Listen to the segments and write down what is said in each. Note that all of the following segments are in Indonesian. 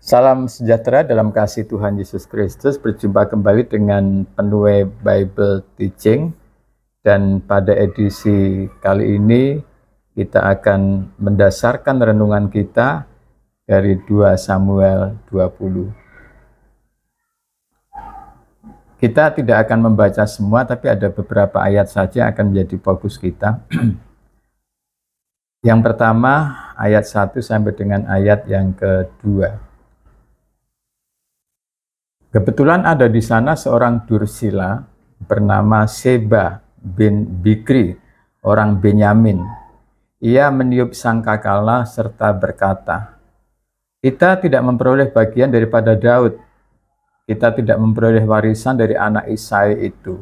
Salam sejahtera dalam kasih Tuhan Yesus Kristus. Berjumpa kembali dengan Penuai Bible Teaching. Dan pada edisi kali ini kita akan mendasarkan renungan kita dari 2 Samuel 20. Kita tidak akan membaca semua, tapi ada beberapa ayat saja yang akan menjadi fokus kita. Yang pertama ayat 1 sampai dengan ayat yang kedua. Kebetulan ada di sana seorang Dursila bernama Seba bin Bikri, orang Benyamin. Ia meniup sangkakala serta berkata, "Kita tidak memperoleh bagian daripada Daud. Kita tidak memperoleh warisan dari anak Isai itu.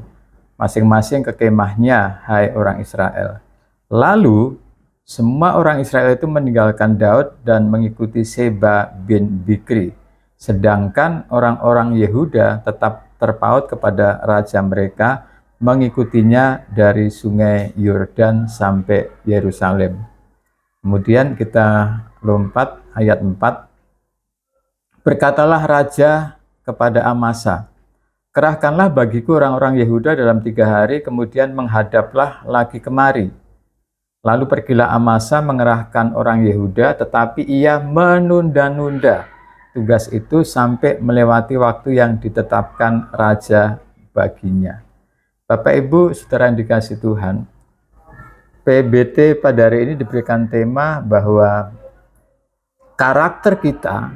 Masing-masing ke kemahnya, hai orang Israel." Lalu semua orang Israel itu meninggalkan Daud dan mengikuti Seba bin Bikri. Sedangkan orang-orang Yehuda tetap terpaut kepada raja mereka, mengikutinya dari sungai Yordan sampai Yerusalem. Kemudian kita lompat ayat 4. Berkatalah raja kepada Amasa, "Kerahkanlah bagiku orang-orang Yehuda dalam 3 hari, kemudian menghadaplah lagi kemari." Lalu pergilah Amasa mengerahkan orang Yehuda, tetapi ia menunda-nunda tugas itu sampai melewati waktu yang ditetapkan raja baginya. Bapak Ibu Saudara yang dikasihi Tuhan, PBT pada hari ini diberikan tema bahwa karakter kita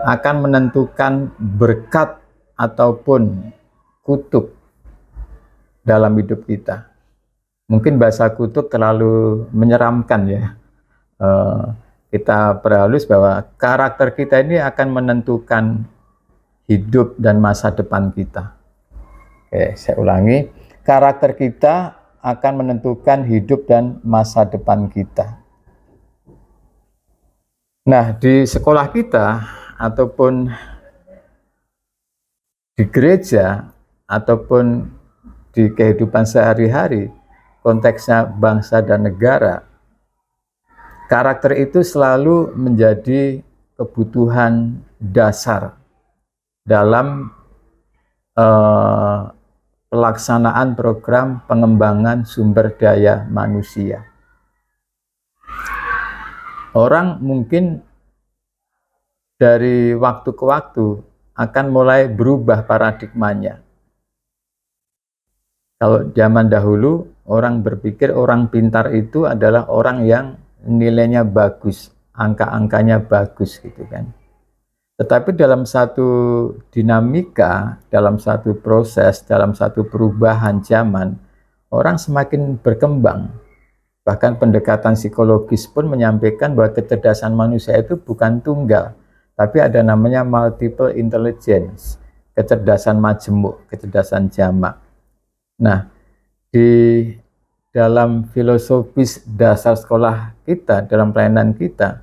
akan menentukan berkat ataupun kutuk dalam hidup kita. Mungkin bahasa kutuk terlalu menyeramkan ya. Kita perhalus bahwa karakter kita ini akan menentukan hidup dan masa depan kita. Oke, saya ulangi. Karakter kita akan menentukan hidup dan masa depan kita. Nah, di sekolah kita ataupun di gereja ataupun di kehidupan sehari-hari, konteksnya bangsa dan negara, karakter itu selalu menjadi kebutuhan dasar dalam pelaksanaan program pengembangan sumber daya manusia. Orang mungkin dari waktu ke waktu akan mulai berubah paradigmanya. Kalau zaman dahulu, orang berpikir orang pintar itu adalah orang yang nilainya bagus, angka-angkanya bagus gitu kan. Tetapi dalam satu dinamika, dalam satu proses, dalam satu perubahan zaman, orang semakin berkembang. Bahkan pendekatan psikologis pun menyampaikan bahwa kecerdasan manusia itu bukan tunggal, tapi ada namanya multiple intelligence, kecerdasan majemuk, kecerdasan jamak. Nah, di dalam filosofis dasar sekolah kita, dalam pelayanan kita,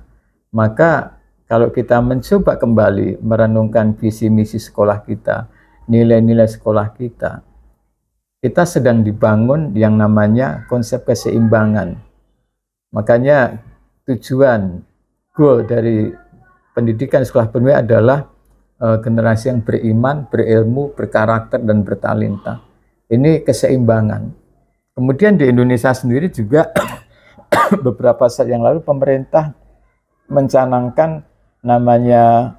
maka kalau kita mencoba kembali merenungkan visi misi sekolah kita, nilai-nilai sekolah kita, kita sedang dibangun yang namanya konsep keseimbangan. Makanya tujuan, goal dari pendidikan sekolah penuai adalah generasi yang beriman, berilmu, berkarakter, dan bertalenta. Ini keseimbangan. Kemudian di Indonesia sendiri juga beberapa saat yang lalu pemerintah mencanangkan namanya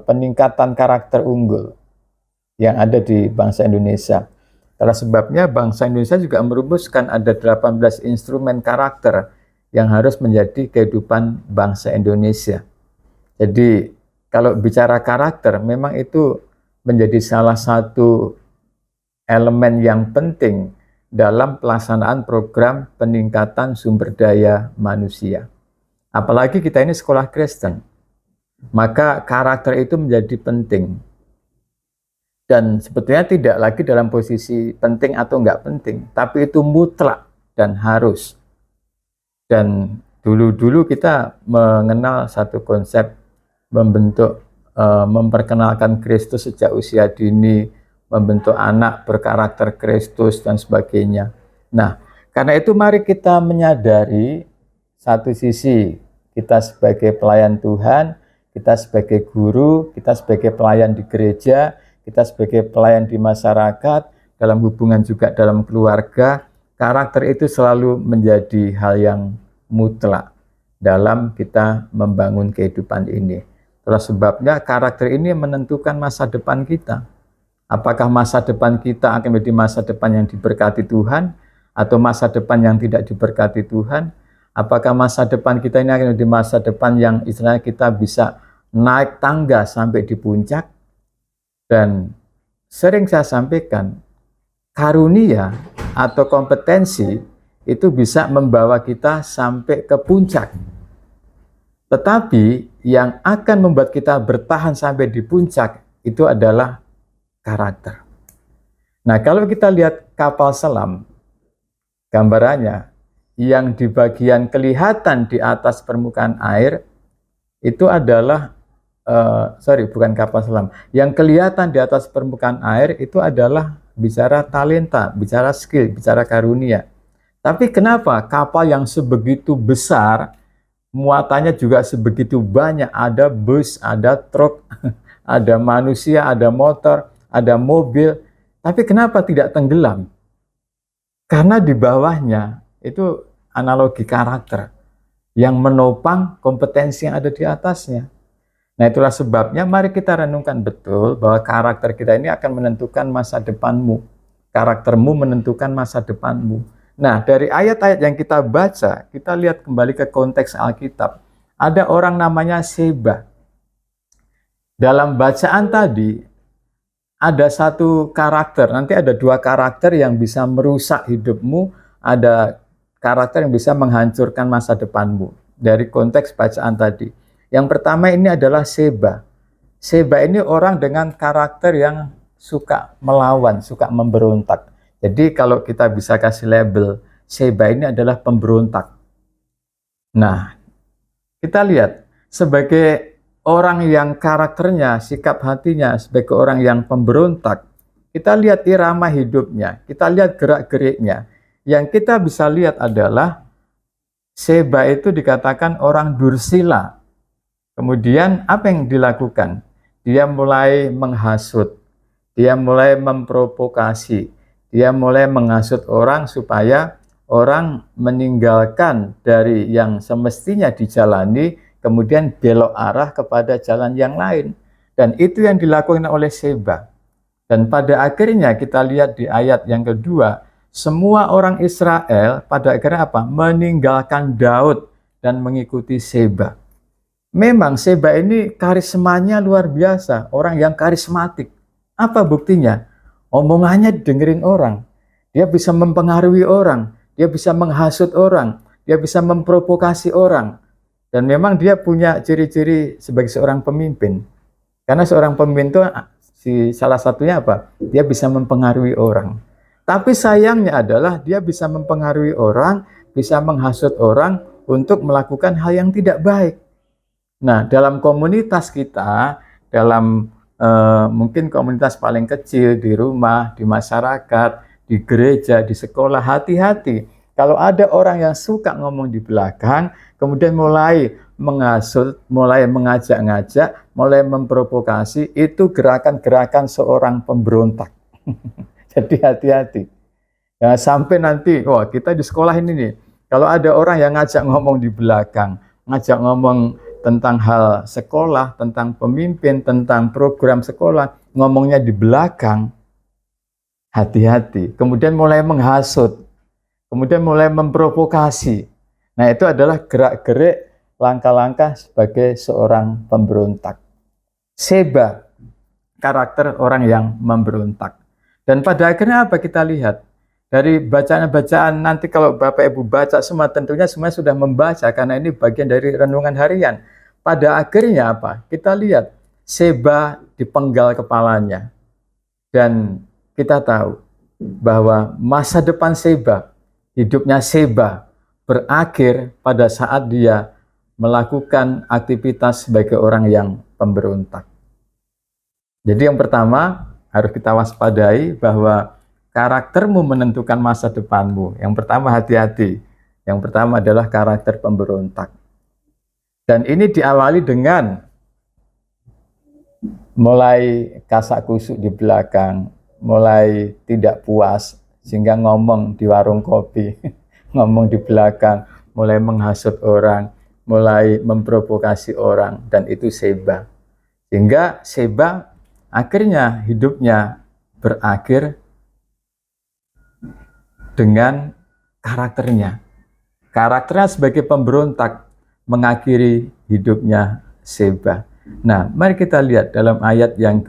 peningkatan karakter unggul yang ada di bangsa Indonesia. Karena sebabnya bangsa Indonesia juga merumuskan ada 18 instrumen karakter yang harus menjadi kehidupan bangsa Indonesia. Jadi kalau bicara karakter, memang itu menjadi salah satu elemen yang penting dalam pelaksanaan program peningkatan sumber daya manusia. Apalagi kita ini sekolah Kristen, maka karakter itu menjadi penting. Dan sebetulnya tidak lagi dalam posisi penting atau enggak penting, tapi itu mutlak dan harus. Dan dulu-dulu kita mengenal satu konsep memperkenalkan Kristus sejak usia dini, membentuk anak berkarakter Kristus dan sebagainya. Nah, karena itu mari kita menyadari satu sisi kita sebagai pelayan Tuhan, kita sebagai guru, kita sebagai pelayan di gereja, kita sebagai pelayan di masyarakat, dalam hubungan juga dalam keluarga, karakter itu selalu menjadi hal yang mutlak dalam kita membangun kehidupan ini. Itulah sebabnya karakter ini menentukan masa depan kita. Apakah masa depan kita akan menjadi masa depan yang diberkati Tuhan, atau masa depan yang tidak diberkati Tuhan? Apakah masa depan kita ini akan menjadi masa depan yang istilahnya kita bisa naik tangga sampai di puncak? Dan sering saya sampaikan, karunia atau kompetensi itu bisa membawa kita sampai ke puncak. Tetapi yang akan membuat kita bertahan sampai di puncak itu adalah karakter. Nah, kalau kita lihat kapal selam, gambarannya yang di bagian kelihatan di atas permukaan air itu adalah bukan kapal selam. Yang kelihatan di atas permukaan air itu adalah bicara talenta, bicara skill, bicara karunia. Tapi kenapa kapal yang sebegitu besar, muatannya juga sebegitu banyak, ada bus, ada truk, ada manusia, ada motor, ada mobil, tapi kenapa tidak tenggelam? Karena di bawahnya itu analogi karakter yang menopang kompetensi yang ada di atasnya. Nah, itulah sebabnya mari kita renungkan betul bahwa karakter kita ini akan menentukan masa depanmu. Karaktermu menentukan masa depanmu. Nah, dari ayat-ayat yang kita baca, kita lihat kembali ke konteks Alkitab. Ada orang namanya Seba. Dalam bacaan tadi, ada satu karakter, nanti ada dua karakter yang bisa merusak hidupmu, ada karakter yang bisa menghancurkan masa depanmu. Dari konteks bacaan tadi. Yang pertama ini adalah Seba. Seba ini orang dengan karakter yang suka melawan, suka memberontak. Jadi kalau kita bisa kasih label, Seba ini adalah pemberontak. Nah, kita lihat sebagai orang yang karakternya, sikap hatinya sebagai orang yang pemberontak, kita lihat irama hidupnya, kita lihat gerak-geriknya. Yang kita bisa lihat adalah Seba itu dikatakan orang dursila. Kemudian apa yang dilakukan? Dia mulai menghasut, dia mulai memprovokasi, dia mulai menghasut orang supaya orang meninggalkan dari yang semestinya dijalani, kemudian belok arah kepada jalan yang lain. Dan itu yang dilakukan oleh Seba. Dan pada akhirnya kita lihat di ayat yang kedua, semua orang Israel pada akhirnya apa? Meninggalkan Daud dan mengikuti Seba. Memang Seba ini karismanya luar biasa, orang yang karismatik. Apa buktinya? Omongannya didengerin orang. Dia bisa mempengaruhi orang, dia bisa menghasut orang, dia bisa memprovokasi orang. Dan memang dia punya ciri-ciri sebagai seorang pemimpin. Karena seorang pemimpin itu salah satunya apa? Dia bisa mempengaruhi orang. Tapi sayangnya adalah dia bisa mempengaruhi orang, bisa menghasut orang untuk melakukan hal yang tidak baik. Nah, dalam komunitas kita, dalam mungkin komunitas paling kecil di rumah, di masyarakat, di gereja, di sekolah, hati-hati. Kalau ada orang yang suka ngomong di belakang, kemudian mulai menghasut, mulai mengajak-ngajak, mulai memprovokasi, itu gerakan-gerakan seorang pemberontak. Jadi hati-hati. Ya, sampai nanti, wah kita di sekolah ini nih, kalau ada orang yang ngajak ngomong di belakang, ngajak ngomong tentang hal sekolah, tentang pemimpin, tentang program sekolah, ngomongnya di belakang, hati-hati. Kemudian mulai menghasut, kemudian mulai memprovokasi. Nah, itu adalah gerak-gerik langkah-langkah sebagai seorang pemberontak. Seba, karakter orang yang memberontak. Dan pada akhirnya apa kita lihat? Dari bacaan-bacaan nanti kalau Bapak Ibu baca semua, tentunya semua sudah membaca karena ini bagian dari renungan harian. Pada akhirnya apa? Kita lihat Seba dipenggal kepalanya. Dan kita tahu bahwa masa depan Seba, hidupnya Seba berakhir pada saat dia melakukan aktivitas sebagai orang yang pemberontak. Jadi yang pertama harus kita waspadai bahwa karaktermu menentukan masa depanmu. Yang pertama hati-hati. Yang pertama adalah karakter pemberontak. Dan ini diawali dengan mulai kasak kusuk di belakang, mulai tidak puas, sehingga ngomong di warung kopi, ngomong di belakang, mulai menghasut orang, mulai memprovokasi orang, dan itu Seba. Sehingga Seba akhirnya hidupnya berakhir dengan karakternya. Karakternya sebagai pemberontak mengakhiri hidupnya Seba. Nah, mari kita lihat dalam ayat yang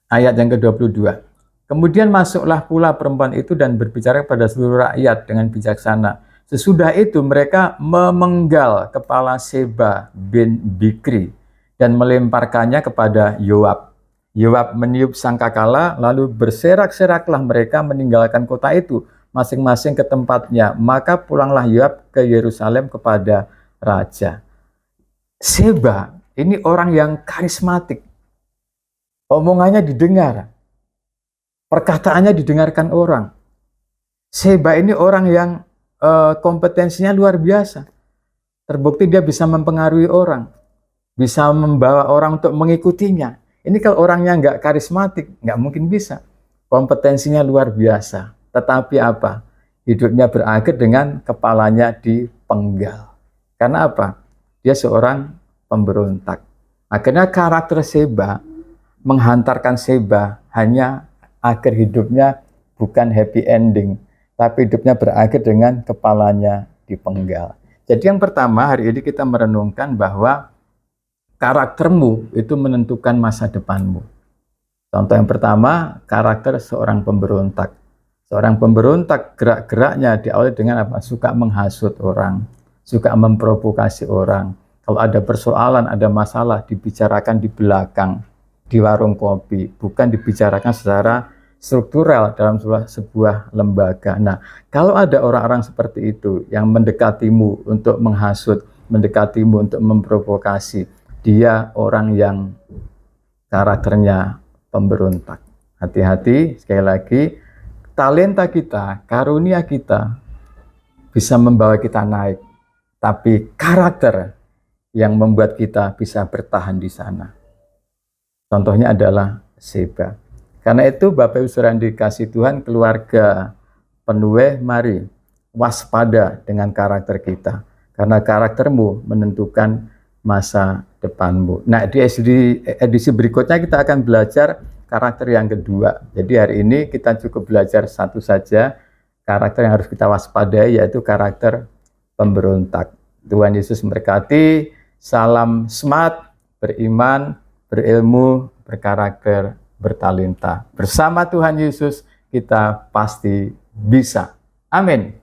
ayat yang ke-22. Kemudian masuklah pula perempuan itu dan berbicara pada seluruh rakyat dengan bijaksana. Sesudah itu mereka memenggal kepala Seba bin Bikri dan melemparkannya kepada Yoab. Yoab meniup sangkakala, lalu berserak-seraklah mereka meninggalkan kota itu, masing-masing ke tempatnya. Maka pulanglah Yoab ke Yerusalem kepada raja. Seba ini orang yang karismatik. Omongannya didengar, perkataannya didengarkan orang. Seba ini orang yang kompetensinya luar biasa. Terbukti dia bisa mempengaruhi orang, bisa membawa orang untuk mengikutinya. Ini kalau orangnya nggak karismatik, nggak mungkin bisa. Kompetensinya luar biasa. Tetapi apa? Hidupnya berakhir dengan kepalanya dipenggal. Karena apa? Dia seorang pemberontak. Akhirnya karakter Seba menghantarkan Seba hanya akhir hidupnya bukan happy ending, tapi hidupnya berakhir dengan kepalanya dipenggal. Jadi yang pertama hari ini kita merenungkan bahwa karaktermu itu menentukan masa depanmu. Contoh yang pertama, karakter seorang pemberontak. Seorang pemberontak gerak-geraknya diawali dengan apa? Suka menghasut orang, suka memprovokasi orang. Kalau ada persoalan, ada masalah, dibicarakan di belakang, di warung kopi, bukan dibicarakan secara struktural dalam sebuah lembaga. Nah, kalau ada orang-orang seperti itu yang mendekatimu untuk menghasut, mendekatimu untuk memprovokasi, dia orang yang karakternya pemberontak. Hati-hati, sekali lagi, talenta kita, karunia kita bisa membawa kita naik, tapi karakter yang membuat kita bisa bertahan di sana. Contohnya adalah Seba. Karena itu Bapak Ibu Saudara yang dikasih Tuhan, keluarga Penueh, mari waspada dengan karakter kita. Karena karaktermu menentukan masa depanmu. Nah, di edisi berikutnya kita akan belajar karakter yang kedua. Jadi hari ini kita cukup belajar satu saja karakter yang harus kita waspadai, yaitu karakter pemberontak. Tuhan Yesus memberkati. Salam smart, beriman, berilmu, berkarakter, bertalenta. Bersama Tuhan Yesus kita pasti bisa. Amin.